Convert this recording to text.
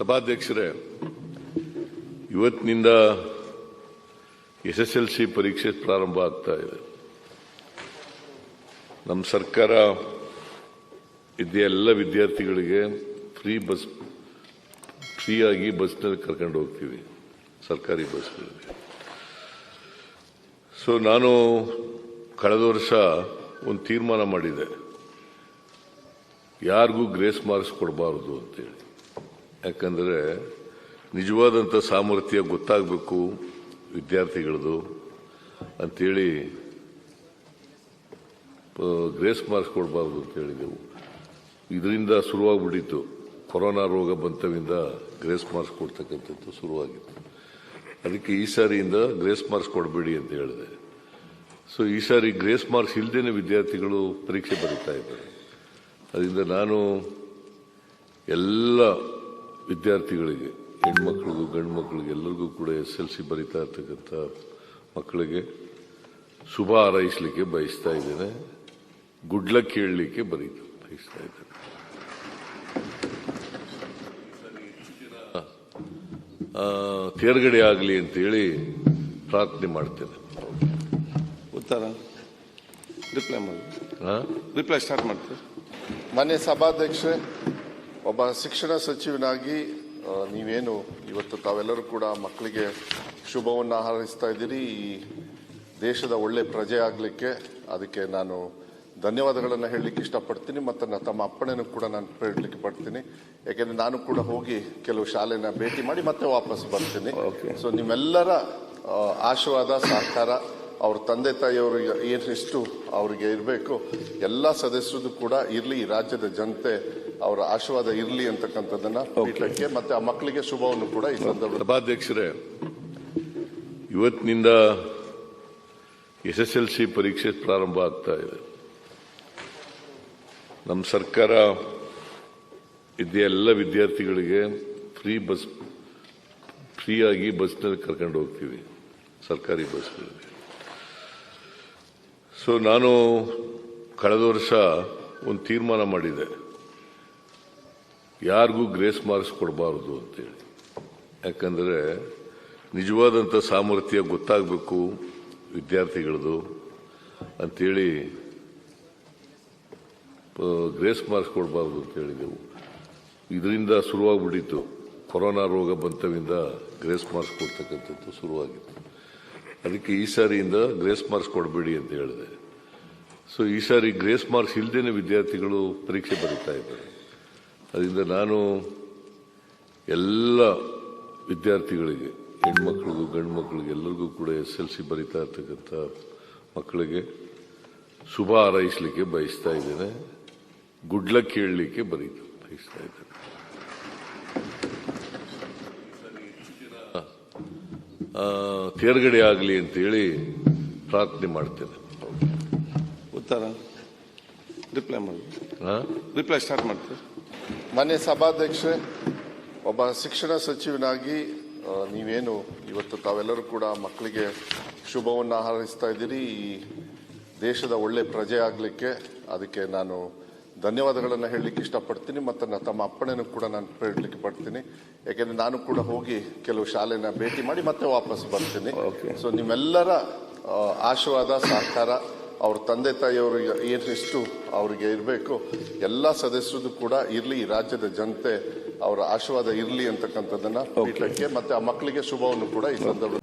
ಸಭಾಧ್ಯಕ್ಷರೇ, ಇವತ್ತಿನಿಂದ SSLC ಪರೀಕ್ಷೆ ಪ್ರಾರಂಭ ಆಗ್ತಾ ಇದೆ. ನಮ್ಮ ಸರ್ಕಾರ ಎಲ್ಲ ವಿದ್ಯಾರ್ಥಿಗಳಿಗೆ ಫ್ರೀಯಾಗಿ ಬಸ್ನಲ್ಲಿ ಕರ್ಕೊಂಡು ಹೋಗ್ತೀವಿ, ಸರ್ಕಾರಿ ಬಸ್ಗಳಲ್ಲಿ. ನಾನು ಕಳೆದ ವರ್ಷ ಒಂದು ತೀರ್ಮಾನ ಮಾಡಿದೆ, ಯಾರಿಗೂ ಗ್ರೇಸ್ ಮಾರ್ಕ್ಸ್ ಕೊಡಬಾರದು ಅಂತೇಳಿ. ಯಾಕಂದರೆ ನಿಜವಾದಂಥ ಸಾಮರ್ಥ್ಯ ಗೊತ್ತಾಗಬೇಕು ವಿದ್ಯಾರ್ಥಿಗಳದು ಅಂತೇಳಿ ಗ್ರೇಸ್ ಮಾರ್ಕ್ಸ್ ಕೊಡಬಾರ್ದು ಅಂತ ಹೇಳಿದೆವು. ಇದರಿಂದ ಶುರುವಾಗ್ಬಿಟ್ಟಿತ್ತು, ಕೊರೋನಾ ರೋಗ ಬಂತವಿಂದ ಗ್ರೇಸ್ ಮಾರ್ಕ್ಸ್ ಕೊಡ್ತಕ್ಕಂಥದ್ದು ಶುರುವಾಗಿತ್ತು. ಅದಕ್ಕೆ ಈ ಸಾರಿಯಿಂದ ಗ್ರೇಸ್ ಮಾರ್ಕ್ಸ್ ಕೊಡಬೇಡಿ ಅಂತ ಹೇಳಿದೆ. ಈ ಸಾರಿ ಗ್ರೇಸ್ ಮಾರ್ಕ್ಸ್ ಇಲ್ಲದೇನೆ ವಿದ್ಯಾರ್ಥಿಗಳು ಪರೀಕ್ಷೆ ಬರೀತಾ ಇದ್ದಾರೆ. ಅದರಿಂದ ನಾನು ಎಲ್ಲ ವಿದ್ಯಾರ್ಥಿಗಳಿಗೆ, ಹೆಣ್ಮಕ್ಳಿಗೂ ಗಂಡು ಮಕ್ಕಳಿಗೆ ಎಲ್ಲರಿಗೂ ಕೂಡ SSLC ಬರೀತಾ ಇರ್ತಕ್ಕಂಥ ಮಕ್ಕಳಿಗೆ ಶುಭ ಹಾರೈಸಲಿಕ್ಕೆ ಬಯಸ್ತಾ ಇದ್ದೇನೆ, ಗುಡ್ ಲಕ್ ಹೇಳಲಿಕ್ಕೆ ಬಯಸ್ತಾ ಇದ್ದೇನೆ. ತೇರ್ಗಡೆ ಆಗಲಿ ಅಂತೇಳಿ ಪ್ರಾರ್ಥನೆ ಮಾಡ್ತೇನೆ. ಉತ್ತರ ರಿಪ್ಲೈ ಸ್ಟಾರ್ಟ್ ಮಾಡ್ತೇವೆ. ಮಾನ್ಯ ಸಭಾಧ್ಯಕ್ಷರೇ, ಒಬ್ಬ ಶಿಕ್ಷಣ ಸಚಿವನಾಗಿ ನೀವೇನು ಇವತ್ತು ತಾವೆಲ್ಲರೂ ಕೂಡ ಮಕ್ಕಳಿಗೆ ಶುಭವನ್ನು ಹಾರೈಸ್ತಾ ಇದ್ದೀರಿ, ಈ ದೇಶದ ಒಳ್ಳೆ ಪ್ರಜೆ ಆಗಲಿಕ್ಕೆ. ಅದಕ್ಕೆ ನಾನು ಧನ್ಯವಾದಗಳನ್ನು ಹೇಳಲಿಕ್ಕೆ ಇಷ್ಟಪಡ್ತೀನಿ ಮತ್ತು ತಮ್ಮ ಅಪ್ಪಣೆನೂ ಕೂಡ ನಾನು ಹೇಳಲಿಕ್ಕೆ ಪಡ್ತೀನಿ. ಯಾಕೆಂದರೆ ನಾನು ಕೂಡ ಹೋಗಿ ಕೆಲವು ಶಾಲೆನ ಭೇಟಿ ಮಾಡಿ ಮತ್ತೆ ವಾಪಸ್ ಬರ್ತೀನಿ. ನಿಮ್ಮೆಲ್ಲರ ಆಶೀರ್ವಾದ, ಸಹಕಾರ, ಅವ್ರ ತಂದೆ ತಾಯಿಯವರಿಗೆ ಏನಿಷ್ಟು ಅವರಿಗೆ ಇರಬೇಕು, ಎಲ್ಲ ಸದಸ್ಯರದು ಕೂಡ ಇರಲಿ, ಈ ರಾಜ್ಯದ ಜನತೆ ಅವರ ಆಶೀರ್ವಾದ ಇರಲಿ ಅಂತಕ್ಕಂಥದ್ದನ್ನ ಪೀಠಕ್ಕೆ ಮತ್ತೆ ಆ ಮಕ್ಕಳಿಗೆ ಶುಭವನ್ನು ಕೂಡ ಈ ಸಂದರ್ಭ. ಸಭಾಧ್ಯಕ್ಷರೇ, ಇವತ್ತಿನಿಂದ SSLC ಪರೀಕ್ಷೆ ಪ್ರಾರಂಭ ಆಗ್ತಾ ಇದೆ. ನಮ್ಮ ಸರ್ಕಾರ ಎಲ್ಲ ವಿದ್ಯಾರ್ಥಿಗಳಿಗೆ ಫ್ರೀಯಾಗಿ ಬಸ್ನಲ್ಲಿ ಕರ್ಕೊಂಡು ಹೋಗ್ತೀವಿ, ಸರ್ಕಾರಿ ಬಸ್ಗಳಲ್ಲಿ. ನಾನು ಕಳೆದ ವರ್ಷ ಒಂದು ತೀರ್ಮಾನ ಮಾಡಿದೆ, ಯಾರಿಗೂ ಗ್ರೇಸ್ ಮಾರ್ಕ್ಸ್ ಕೊಡಬಾರದು ಅಂತೇಳಿ. ಯಾಕಂದರೆ ನಿಜವಾದಂಥ ಸಾಮರ್ಥ್ಯ ಗೊತ್ತಾಗಬೇಕು ವಿದ್ಯಾರ್ಥಿಗಳದು ಅಂತೇಳಿ ಗ್ರೇಸ್ ಮಾರ್ಕ್ಸ್ ಕೊಡಬಾರ್ದು ಅಂತ ಹೇಳಿದೆವು. ಇದರಿಂದ ಶುರುವಾಗ್ಬಿಟ್ಟಿತ್ತು, ಕೊರೋನಾ ರೋಗ ಬಂತವಿಂದ ಗ್ರೇಸ್ ಮಾರ್ಕ್ಸ್ ಕೊಡ್ತಕ್ಕಂಥದ್ದು ಶುರುವಾಗಿತ್ತು. ಅದಕ್ಕೆ ಈ ಸಾರಿಯಿಂದ ಗ್ರೇಸ್ ಮಾರ್ಕ್ಸ್ ಕೊಡಬೇಡಿ ಅಂತ ಹೇಳಿದೆ. ಈ ಸಾರಿ ಗ್ರೇಸ್ ಮಾರ್ಕ್ಸ್ ಇಲ್ಲದೇನೆ ವಿದ್ಯಾರ್ಥಿಗಳು ಪರೀಕ್ಷೆ ಬರೀತಾ ಇದ್ದಾರೆ. ಅದರಿಂದ ನಾನು ಎಲ್ಲ ವಿದ್ಯಾರ್ಥಿಗಳಿಗೆ, ಹೆಣ್ಮಕ್ಳಿಗೂ ಗಂಡು ಮಕ್ಕಳಿಗೆ ಎಲ್ಲರಿಗೂ ಕೂಡ SSLC ಬರೀತಾ ಇರ್ತಕ್ಕಂಥ ಮಕ್ಕಳಿಗೆ ಶುಭ ಹಾರೈಸಲಿಕ್ಕೆ ಬಯಸ್ತಾ ಇದ್ದೇನೆ, ಗುಡ್ ಲಕ್ ಹೇಳಲಿಕ್ಕೆ ಬಯಸ್ತಾ ಇದ್ದೇನೆ. ತೇರ್ಗಡೆ ಆಗಲಿ ಅಂತೇಳಿ ಪ್ರಾರ್ಥನೆ ಮಾಡ್ತೇನೆ. ಉತ್ತರ ರಿಪ್ಲೈ ಸ್ಟಾರ್ಟ್ ಮಾಡ್ತೇವೆ. ಮಾನ್ಯ ಸಭಾಧ್ಯಕ್ಷರೇ, ಒಬ್ಬ ಶಿಕ್ಷಣ ಸಚಿವನಾಗಿ ನೀವೇನು ಇವತ್ತು ತಾವೆಲ್ಲರೂ ಕೂಡ ಮಕ್ಕಳಿಗೆ ಶುಭವನ್ನು ಹಾರೈಸ್ತಾ ಇದ್ದೀರಿ, ಈ ದೇಶದ ಒಳ್ಳೆ ಪ್ರಜೆ ಆಗಲಿಕ್ಕೆ. ಅದಕ್ಕೆ ನಾನು ಧನ್ಯವಾದಗಳನ್ನು ಹೇಳಲಿಕ್ಕೆ ಇಷ್ಟಪಡ್ತೀನಿ ಮತ್ತು ತಮ್ಮ ಅಪ್ಪಣೆನೂ ಕೂಡ ನಾನು ಹೇಳಲಿಕ್ಕೆ ಪಡ್ತೀನಿ. ಯಾಕೆಂದರೆ ನಾನು ಕೂಡ ಹೋಗಿ ಕೆಲವು ಶಾಲೆನ ಭೇಟಿ ಮಾಡಿ ಮತ್ತೆ ವಾಪಸ್ ಬರ್ತೀನಿ. ನಿಮ್ಮೆಲ್ಲರ ಆಶೀರ್ವಾದ, ಸಹಕಾರ, ಅವ್ರ ತಂದೆ ತಾಯಿಯವರಿಗೆ ಏನಿಷ್ಟು ಅವರಿಗೆ ಇರಬೇಕು, ಎಲ್ಲ ಸದಸ್ಯರದು ಕೂಡ ಇರಲಿ, ಈ ರಾಜ್ಯದ ಜನತೆ ಅವರ ಆಶೀರ್ವಾದ ಇರಲಿ ಅಂತಕ್ಕಂಥದ್ದನ್ನ ಪೀಠಕ್ಕೆ ಮತ್ತೆ ಆ ಮಕ್ಕಳಿಗೆ ಶುಭವನ್ನು ಕೂಡ ಈ ಸಂದರ್ಭ.